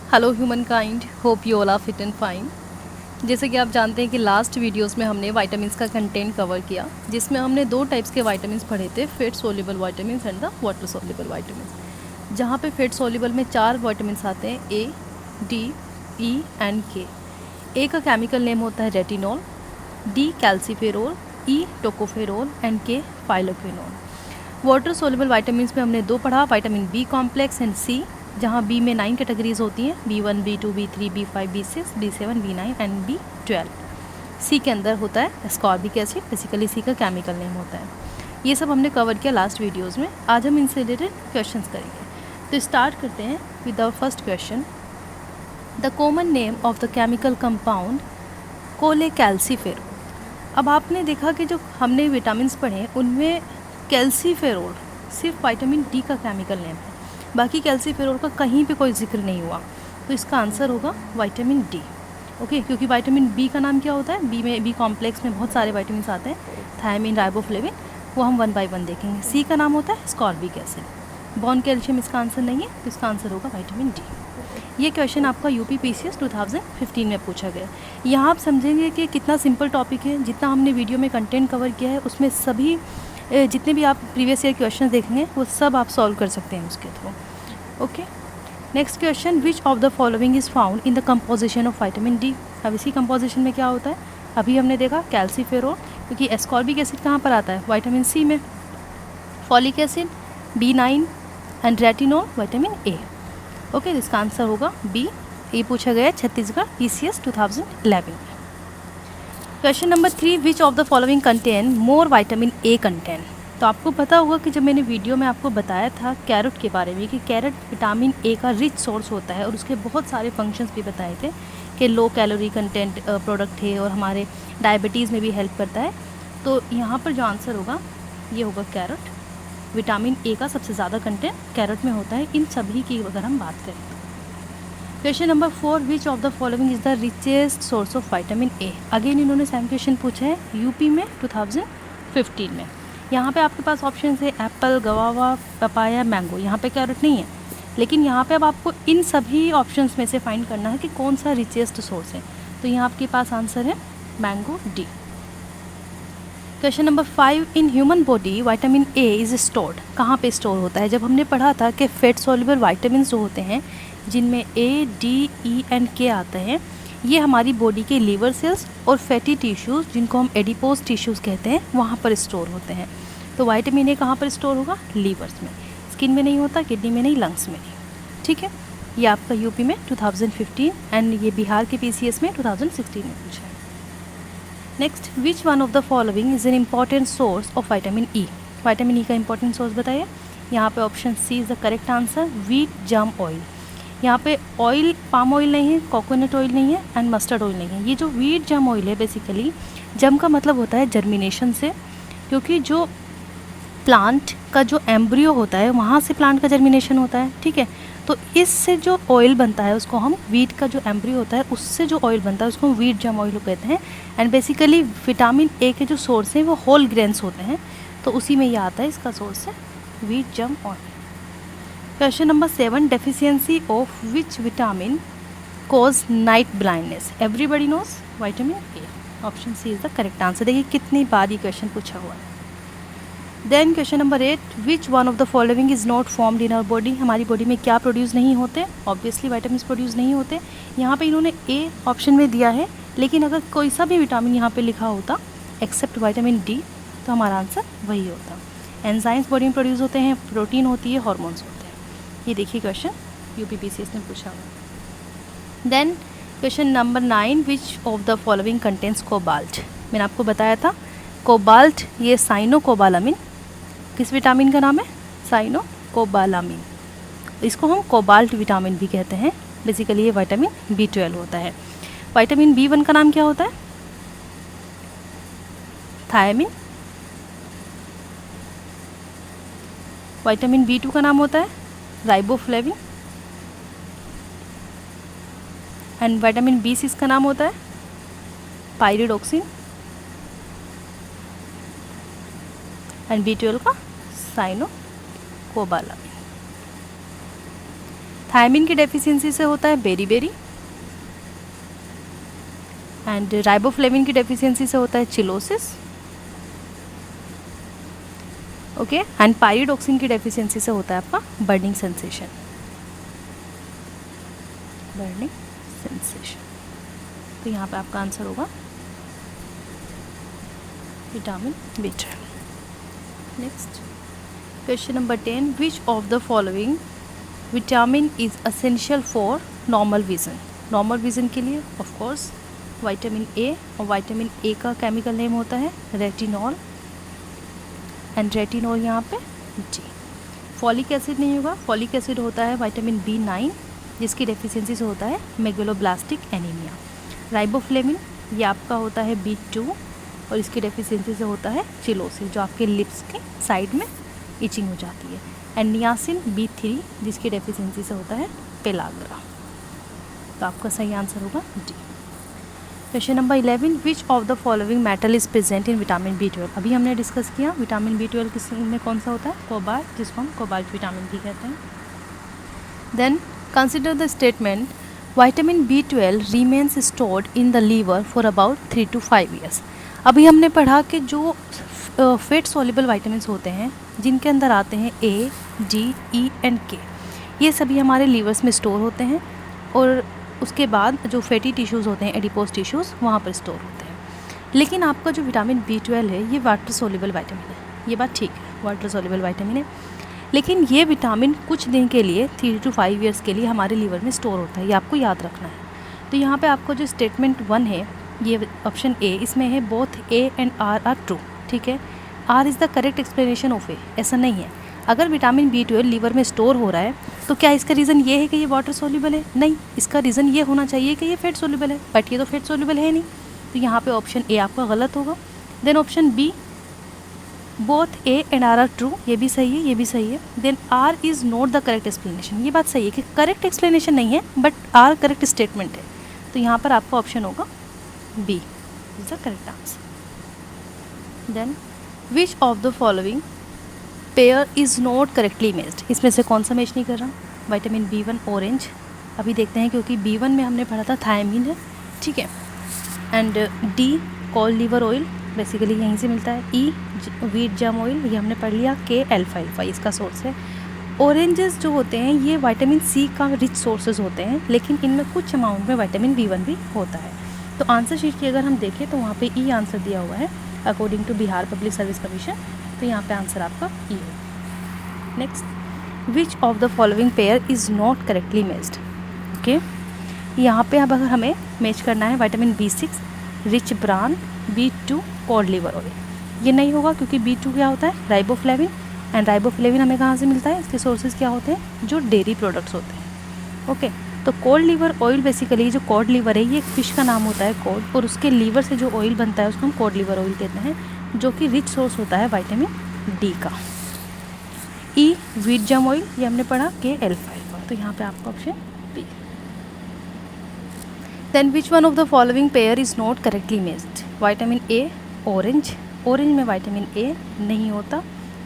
Hello humankind, hope you all are fit and fine. जैसे कि आप जानते हैं कि लास्ट वीडियोस में हमने वाइटामिन्स का कंटेंट कवर किया, जिसमें हमने दो टाइप्स के वाइटामिन्स पढ़े थे, fat soluble vitamins and the water soluble vitamins. जहाँ पे फेट सोल्यूबल में 4 वाइटामिन्स आते हैं, ए, डी, ई एंड के। ए का केमिकल नेम होता है retinol, D calciferol, E tocopherol and के फाइलोक्विनोल। वाटर सोल्यूबल वाइटामिन्स में हमने दो पढ़ा, विटामिन बी कॉम्प्लेक्स एंड सी, जहाँ बी में 9 कैटेगरीज होती हैं, B1, B2, B3, B5, B6, B7, B9 and B12। सी के अंदर होता है एस्कॉर्बिक एसिड, बेसिकली सी का केमिकल नेम होता है। ये सब हमने कवर किया लास्ट वीडियोस में। आज हम इनसे रिलेटेड क्वेश्चंस करेंगे। तो स्टार्ट करते हैं with our first question. The common name of the chemical compound cholecalciferol. अब आपने देखा कि जो हमने विटामिन्स पढ़े उनमें कैल्सीफेरोल सिर्फ विटामिन डी का केमिकल नेम है, बाकी कैल्सीफेरोल का कहीं पे कोई जिक्र नहीं हुआ। तो इसका आंसर होगा विटामिन डी। ओके, क्योंकि विटामिन बी का नाम क्या होता है, बी में बी कॉम्प्लेक्स में बहुत सारे विटामिन आते हैं, थायमिन, राइबोफ्लेविन, वो हम 1 बाय 1 देखेंगे। सी का नाम होता है स्कॉर्बिक एसिड। बॉन कैल्शियम इसका आंसर नहीं है, तो इसका आंसर होगा विटामिन डी। ये क्वेश्चन आपका यूपी पीसीएस 2015 में पूछा गया। यहाँ आप समझेंगे कि कितना सिंपल टॉपिक है। जितना हमने वीडियो में कंटेंट कवर किया है उसमें सभी जितने भी आप प्रीवियस ईयर क्वेश्चन देखेंगे वो सब आप सॉल्व कर सकते हैं उसके through. Okay, next question, which of the following is found in the composition of vitamin D. अब इसी कंपोजिशन में क्या होता है, अभी हमने देखा कैल्सीफेरोल, क्योंकि एस्कॉर्बिक एसिड कहाँ पर आता है, विटामिन सी में, folic acid B9 and retinol vitamin A. Okay, इसका आंसर होगा बी। ये पूछा गया है छत्तीसगढ़ पीसीएस 2011 में। Question number 3, which of the following contain more vitamin A contain. तो आपको पता होगा कि जब मैंने वीडियो में आपको बताया था कैरेट के बारे में कि कैरेट विटामिन ए का रिच सोर्स होता है और उसके बहुत सारे फंक्शंस भी बताए थे कि लो कैलोरी कंटेंट प्रोडक्ट है और हमारे डायबिटीज़ में भी हेल्प करता है। तो यहाँ पर जो आंसर होगा ये होगा कैरेट। विटामिन ए का सबसे ज़्यादा कंटेंट कैरेट में होता है इन सभी की अगर हम बात करें तो। Question number 4, which of the following is the richest source of vitamin A. Again इन्होंने सेम क्वेश्चन पूछा है यूपी में 2015 में। यहाँ पे आपके पास ऑप्शन है एप्पल, गवावा, पपाया, मैंगो। यहाँ पे कैरेट नहीं है, लेकिन यहाँ पे अब आपको इन सभी ऑप्शंस में से फाइंड करना है कि कौन सा रिचेस्ट सोर्स है। तो यहाँ आपके पास आंसर है mango, D. Question number 5, in human body vitamin A is stored. कहाँ पे स्टोर होता है, जब हमने पढ़ा था कि फेट सोल्यूबल वाइटामिन जो होते हैं जिनमें ए, डी, ई एंड के आते हैं, ये हमारी बॉडी के लीवर सेल्स और फैटी टिश्यूज़ जिनको हम एडिपोज टिश्यूज़ कहते हैं वहाँ पर स्टोर होते हैं। तो विटामिन ए कहाँ पर स्टोर होगा, लीवर्स में। स्किन में नहीं होता, किडनी में नहीं, लंग्स में नहीं। ठीक है, ये आपका यूपी में 2015 एंड ये बिहार के पीसीएस में 2016 में पूछा है। Next, which one of the following is an important source of vitamin E. Vitamin E का इंपॉर्टेंट सोर्स बताइए। यहाँ पे option C is the correct answer, wheat germ oil. यहाँ पे ऑयल पाम ऑयल नहीं है, कोकोनट ऑयल नहीं है एंड मस्टर्ड ऑयल नहीं है। ये जो व्हीट जर्म ऑयल है, बेसिकली जर्म का मतलब होता है जर्मिनेशन से, क्योंकि जो प्लांट का जो एम्ब्रियो होता है वहाँ से प्लांट का जर्मिनेशन होता है। ठीक है, तो इससे जो ऑयल बनता है उसको हम, व्हीट का जो एम्ब्रियो होता है उससे जो ऑयल बनता है उसको हम व्हीट जर्म ऑयल कहते हैं। एंड बेसिकली विटामिन ए के जो सोर्स हैं वो होल ग्रेन्स होते हैं, तो उसी में ये आता है, इसका सोर्स है wheat germ oil. Question number 7, deficiency of which vitamin cause night blindness. Everybody knows vitamin A. Option C is the correct answer. देखिए कितनी बार ये क्वेश्चन पूछा हुआ है। Then question number 8, which one of the following is not formed in our body. हमारी body में क्या प्रोड्यूस नहीं होते, ऑब्वियसली विटामिन प्रोड्यूस नहीं होते। यहाँ पे इन्होंने ए ऑप्शन में दिया है, लेकिन अगर कोई सा भी विटामिन यहाँ पे लिखा होता एक्सेप्ट विटामिन डी तो हमारा आंसर वही होता। एंजाइम्स बॉडी में प्रोड्यूस होते हैं, प्रोटीन होती है, हॉर्मोन्स होते हैं। ये देखिए क्वेश्चन यूपीपीसीएस ने पूछा हुआ। Then question number 9, which of the following contents cobalt. मैंने आपको बताया था कोबाल्ट ये साइनोकोबालामिन, किस विटामिन का नाम है, साइनोकोबालामिन। इसको हम कोबाल्ट विटामिन भी कहते हैं। बेसिकली ये विटामिन B12 होता है। विटामिन B1 का नाम क्या होता है, थायमिन। विटामिन B2 का नाम होता है राइबोफ्लेविन। एंड विटामिन B6 का नाम होता है पायरिडोक्सिन। एंड B12 का साइनोकोबालामिन। थायमिन की डेफिशिएंसी से होता है बेरीबेरी, एंड राइबोफ्लेविन की डेफिशिएंसी से होता है चिलोसिस, ओके, एंड पायरिडॉक्सिन की डेफिशिएंसी से होता है आपका बर्निंग सेंसेशन, बर्निंग सेंसेशन। तो यहाँ पे आपका आंसर होगा vitamin B12। Next question number 10, which of the following vitamin is essential for normal vision. Normal vision के लिए ऑफ कोर्स विटामिन ए, और विटामिन ए का केमिकल नेम होता है रेटिनॉल, एंड रेटिनॉल यहाँ पे जी। फॉलिक एसिड नहीं होगा, फॉलिक एसिड होता है विटामिन B9 जिसकी डेफिशिएंसी से होता है मेगलोब्लास्टिक एनीमिया। राइबोफ्लेविन ये आपका होता है B2 और इसकी डेफिशिएंसी से होता है चिलोसिस, जो आपके लिप्स के साइड में इचिंग हो जाती है, एंड नियासिन B3 जिसकी डेफिशिएंसी से होता है पेलाग्रा। तो आपका सही आंसर होगा D. Question number 11, which of the following metal is present in vitamin B12। अभी हमने डिस्कस किया विटामिन B12 किस में कौन सा होता है, कोबाल्ट, जिसको हम कोबाल्ट विटामिन भी कहते हैं। Then consider the statement vitamin B12 remains stored in the liver for about 3 to 5 years। अभी हमने पढ़ा कि जो फेट सॉल्युबल विटामिन होते हैं जिनके अंदर आते हैं A, D, E and K, ये सभी हमारे लीवर्स में स्टोर होते हैं, और उसके बाद जो फैटी टिश्यूज़ होते हैं एडिपोज टिश्यूज़ वहाँ पर स्टोर होते हैं। लेकिन आपका जो विटामिन B12 है ये वाटर सॉल्युबल विटामिन है, ये बात ठीक है, वाटर सॉल्युबल विटामिन है, लेकिन ये विटामिन कुछ दिन के लिए 3 to 5 years के लिए हमारे लीवर में स्टोर होता है, ये आपको याद रखना है। तो यहाँ पे आपको जो स्टेटमेंट 1 है ये ऑप्शन ए, इसमें है both A and R are true, ठीक है। R is the correct explanation of A, ऐसा नहीं है। अगर विटामिन B12 लीवर में स्टोर हो रहा है तो क्या इसका रीज़न ये है कि ये वाटर सॉल्युबल है? नहीं, इसका रीज़न ये होना चाहिए कि ये फैट सॉल्युबल है, बट ये तो फैट सॉल्युबल है नहीं, तो यहाँ पे ऑप्शन ए आपका गलत होगा। Then option B both A and R are true, ये भी सही है, ये भी सही है। Then R is not the correct explanation, ये बात सही है कि करेक्ट एक्सप्लेनेशन नहीं है बट R करेक्ट स्टेटमेंट है, तो यहाँ पर आपका ऑप्शन होगा B is the correct answer. Then which of the following pair is not correctly matched, इसमें से कौन सा मैच नहीं कर रहा? विटामिन B1 ऑरेंज, अभी देखते हैं क्योंकि B1 में हमने पढ़ा था थायमिन है, ठीक है, and D cod liver oil basically यहीं से मिलता है, E वीट जम ऑयल ये हमने पढ़ लिया, K अल्फा इसका सोर्स है। ऑरेंजेस जो होते हैं ये विटामिन C का रिच सोर्सेज होते हैं, लेकिन इनमें कुछ अमाउंट में विटामिन B1 भी होता है। तो आंसर शीट की अगर हम देखें तो वहाँ पे E आंसर दिया हुआ है according to Bihar public service commission, तो यहाँ पे आंसर आपका E है। Next, which of the following pair is not correctly matched, okay. यहाँ पे अब अगर हमें मैच करना है vitamin B6 rich bran B2 cod liver oil, ये नहीं होगा क्योंकि B2 क्या होता है राइबोफ्लेविन, एंड राइबोफ्लेविन हमें कहाँ से मिलता है, इसके सोर्सेज क्या होते हैं, जो डेयरी प्रोडक्ट्स होते हैं, ओके। तो कॉड लीवर ऑयल बेसिकली जो कॉड लीवर है ये एक फिश का नाम होता है कॉड, और उसके लीवर से जो ऑयल बनता है उसको हम कॉड लीवर ऑयल कहते हैं, जो कि रिच सोर्स होता है विटामिन D का। E वीट जम ऑयल ये हमने पढ़ा, K अल्फा, तो यहाँ पे आपका option B. Then which one of the following pair is not correctly matched, vitamin A orange, orange में विटामिन A नहीं होता,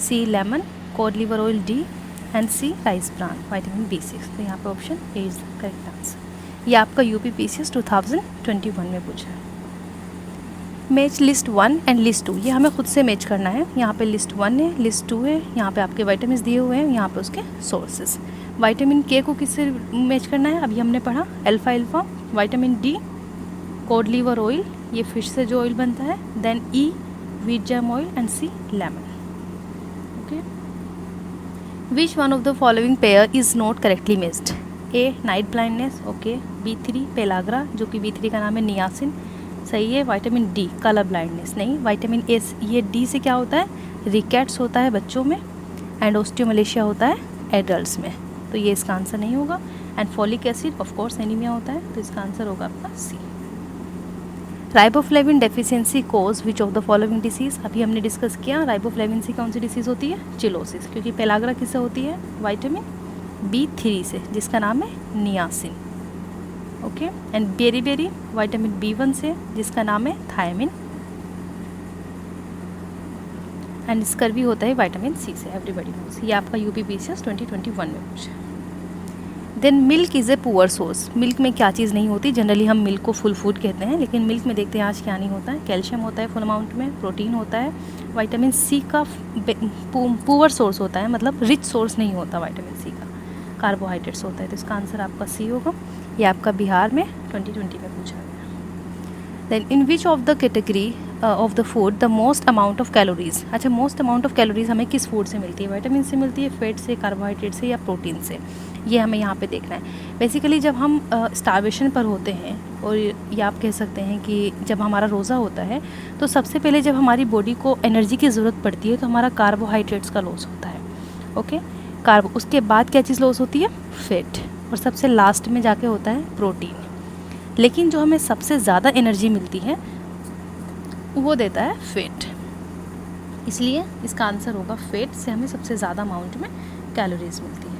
C lemon, cod liver oil D, and C rice bran vitamin B6, तो यहाँ पे option A is the correct answer. ये आपका UPPCS 2021 में पूछा है। मैच लिस्ट 1 एंड लिस्ट 2, ये हमें खुद से मैच करना है। यहाँ पे लिस्ट 1 है, लिस्ट 2 है, यहाँ पे आपके विटामिन दिए हुए हैं, यहाँ पे उसके सोर्सेज। विटामिन K को किससे मैच करना है, अभी हमने पढ़ा alpha, vitamin D cod liver oil ये फिश से जो ऑयल बनता है, then E wheat germ oil, and C lemon, okay. Which one of the following pair is not correctly matched, A night blindness, okay, B3 pellagra जो कि B3 का नाम है नियासिन, सही है। विटामिन D कलर ब्लाइंडनेस नहीं। Vitamin A ये D से क्या होता है, रिकेट्स होता है बच्चों में, एंड ऑस्टियोमलेशिया होता है एडल्ट्स में, तो ये इसका आंसर नहीं होगा। And folic acid of course anaemia होता है, तो इसका आंसर होगा आपका C। Riboflavin deficiency causes which of the following diseases, अभी हमने डिस्कस किया राइबोफ्लेविन से कौन सी डिसीज़ होती है, चिलोसिस, क्योंकि पेलाग्रा किससे होती है, विटामिन B3 से जिसका नाम है niacin, okay. And beri vitamin B1 से जिसका नाम है थायमिन, एंड स्कर्वी होता है विटामिन C से, एवरीबॉडी नोस। ये आपका UPPCS 2021 में पूछा। Then milk is a poor source. Milk में क्या चीज़ नहीं होती, जनरली हम मिल्क को फुल फूड कहते हैं, लेकिन मिल्क में देखते हैं आज क्या नहीं होता है, कैल्शियम होता है फुल अमाउंट में, प्रोटीन होता है, विटामिन सी का पुअर सोर्स होता है, मतलब रिच सोर्स नहीं होता विटामिन सी का, कार्बोहाइड्रेट्स होता है। तो इसका आंसर आपका सी होगा। ये आपका बिहार में 2020 में पूछा गया। Then in which of the category of the food the most amount of calories. अच्छा, मोस्ट अमाउंट ऑफ कैलोरीज हमें किस फूड से मिलती है, विटामिन से मिलती है, फैट से, कार्बोहाइड्रेट से या प्रोटीन से, ये हमें यहाँ पे देखना है। बेसिकली जब हम स्टार्वेशन पर होते हैं, और ये आप कह सकते हैं कि जब हमारा रोज़ा होता है, तो सबसे पहले जब हमारी बॉडी को एनर्जी की ज़रूरत पड़ती है तो हमारा कार्बोहाइड्रेट्स का लॉस होता है। ओके, उसके बाद क्या चीज़ लॉस होती है, फैट, और सबसे लास्ट में जाके होता है प्रोटीन। लेकिन जो हमें सबसे ज़्यादा एनर्जी मिलती है वो देता है फैट, इसलिए इसका आंसर होगा फैट से हमें सबसे ज़्यादा अमाउंट में कैलोरीज मिलती है।